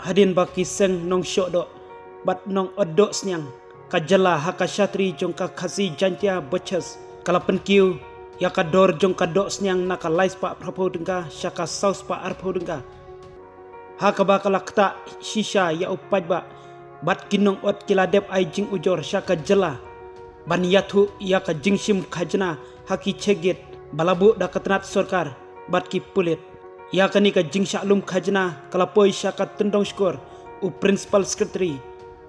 hadin baki seng nong syok bat nong odok snyang kajala haka syatri jong ka khasi jantia bachas kala penkiu ya ka dor jong ka dok snyang naka lais pa prapo dengka syaka saus pa arpo dengka haka bakala kta shisha ya upaj ba bat kinong ot kila dep ai jing ujor syaka jela ban yathu ya ka jingshim khajna haki cheget balabu da katnat sarkar bat ki pulit ya kani ka jingsha lum khajna kala poi syaka tendong skor u principal secretary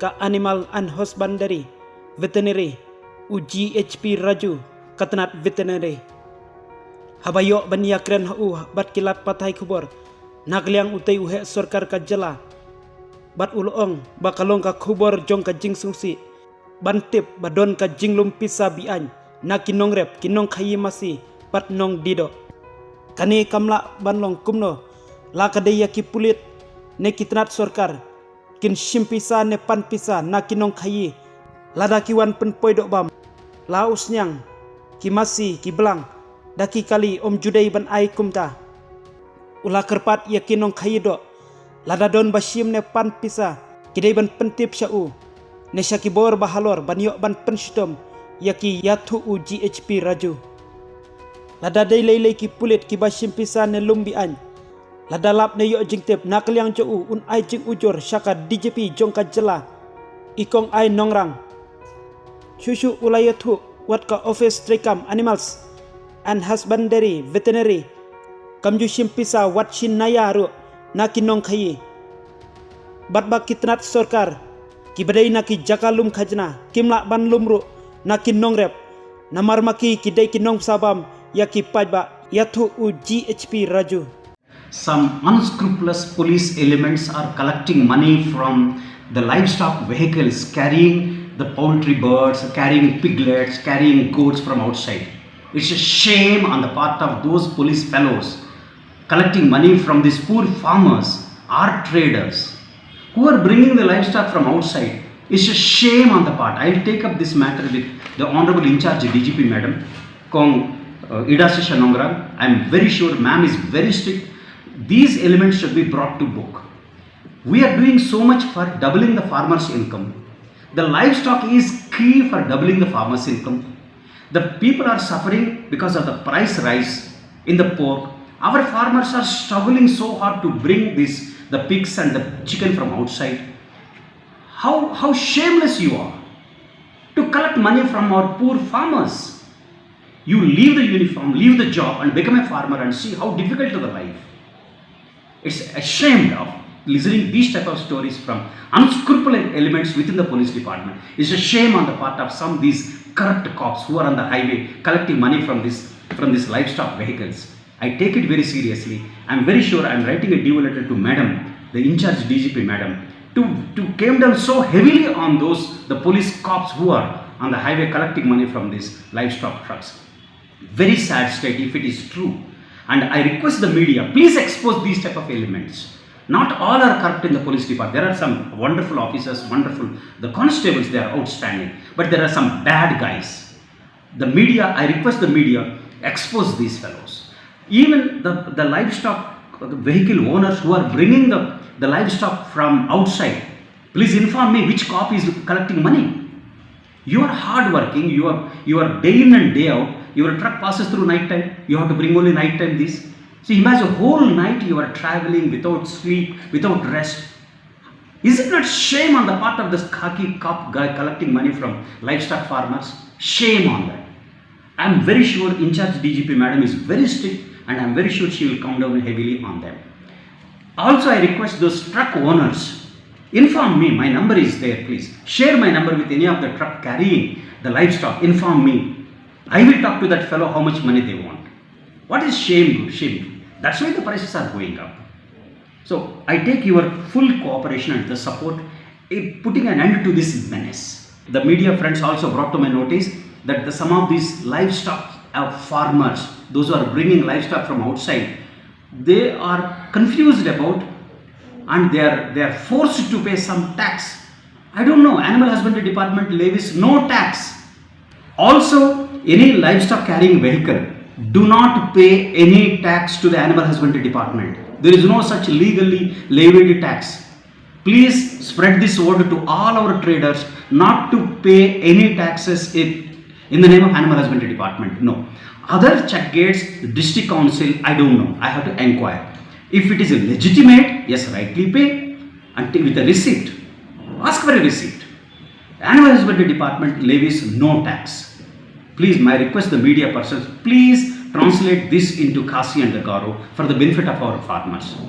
ka animal and husbandry veterinary u GHP Raju katnat veterinary habayo ban ya kren hu bat kilat patai khubor nagliang utai uhe sarkar ka jela bat ulong bakalong ka khubor jong ka jingsungsi bantip badon ka jinglum pisa bian na kinong rep kinong khayi masi pat nong dido kani kamla banlong kumno la kadaya ki pulit ne kitnat sarkar kin shimpisa ne pan pisa na kinong khayi lada kiwan pen poidok bam la usnyang ki masi ki belang daki kali om judai ban ai kumta ula kerpat ya kinong khayi do lada don bashim ne pan pisa kidai ban pentip syau ne syaki bor bahalor ban yok ban penshitom yaki yathu u GHP Raju lada dai lei ki pulit ki bashim pisa ne lumbian lada lap ne yok jingtep nakliang jo un ai jing ujor syaka DJP jongka jela ikong ai nongrang shushu ulayathu wat ka office trekam animals and husbandry veterinary kamju shim pisa wat shin naya ru na kinong khayi batbak kitnat sarkar ki badai na ki jakalum khajna kimla ban lumru na kinong rep namar maki ki dai kinong sabam yaki pajba yathu u GHP Raju. Some unscrupulous police elements are collecting money from the livestock vehicles carrying the poultry birds, carrying piglets, carrying goats from outside. It's a shame on the part of those police fellows collecting money from these poor farmers or traders who are bringing the livestock from outside. It's a shame on the part. I will take up this matter with the Honorable In Charge DGP Madam Kong Idasisha Nongrang. I am very sure ma'am is very strict. These elements should be brought to book. We are doing so much for doubling the farmers' income. The livestock is key for doubling the farmers' income. The people are suffering because of the price rise in the pork. Our farmers are struggling so hard to bring the pigs and the chicken from outside. How shameless you are to collect money from our poor farmers. You leave the uniform, leave the job and become a farmer and see how difficult is the life. It's ashamed of listening these type of stories from unscrupulous elements within the police department. It's a shame on the part of some of these corrupt cops who are on the highway collecting money from these livestock vehicles. I take it very seriously. I'm very sure I'm writing a due letter to Madam, the in charge DGP Madam, to came down so heavily on the police cops who are on the highway collecting money from these livestock trucks. Very sad state if it is true. And I request the media, please expose these type of elements. Not all are corrupt in the police department. There are some wonderful officers, the constables, they are outstanding. But there are some bad guys. The media, I request the media, expose these fellows. Even the livestock vehicle owners who are bringing the livestock from outside, please inform me which cop is collecting money. You are hard working, you are day in and day out. Your truck passes through night time, you have to bring only night time this. So imagine whole night you are traveling without sleep, without rest. Is it not shame on the part of this khaki cop guy collecting money from livestock farmers? Shame on that. I am very sure In Charge DGP Madam is very strict and I am very sure she will come down heavily on them. Also I request those truck owners, inform me, my number is there please. Share my number with any of the truck carrying the livestock, inform me. I will talk to that fellow how much money they want. What is shame? Shame. That's why the prices are going up. So I take your full cooperation and the support in putting an end to this menace. The media friends also brought to my notice that some of these livestock farmers, those who are bringing livestock from outside, they are confused about and they are forced to pay some tax. I don't know, Animal Husbandry Department levies no tax. Also, any livestock carrying vehicle do not pay any tax to the Animal Husbandry Department. There is no such legally levied tax. Please spread this word to all our traders not to pay any taxes in the name of Animal Husbandry Department. No. Other check gates, district council, I don't know. I have to inquire. If it is legitimate, yes, rightly pay until with a receipt. Ask for a receipt. Animal Husbandry Department levies no tax. Please, my request the media persons, please translate this into Kasi and Garo for the benefit of our farmers.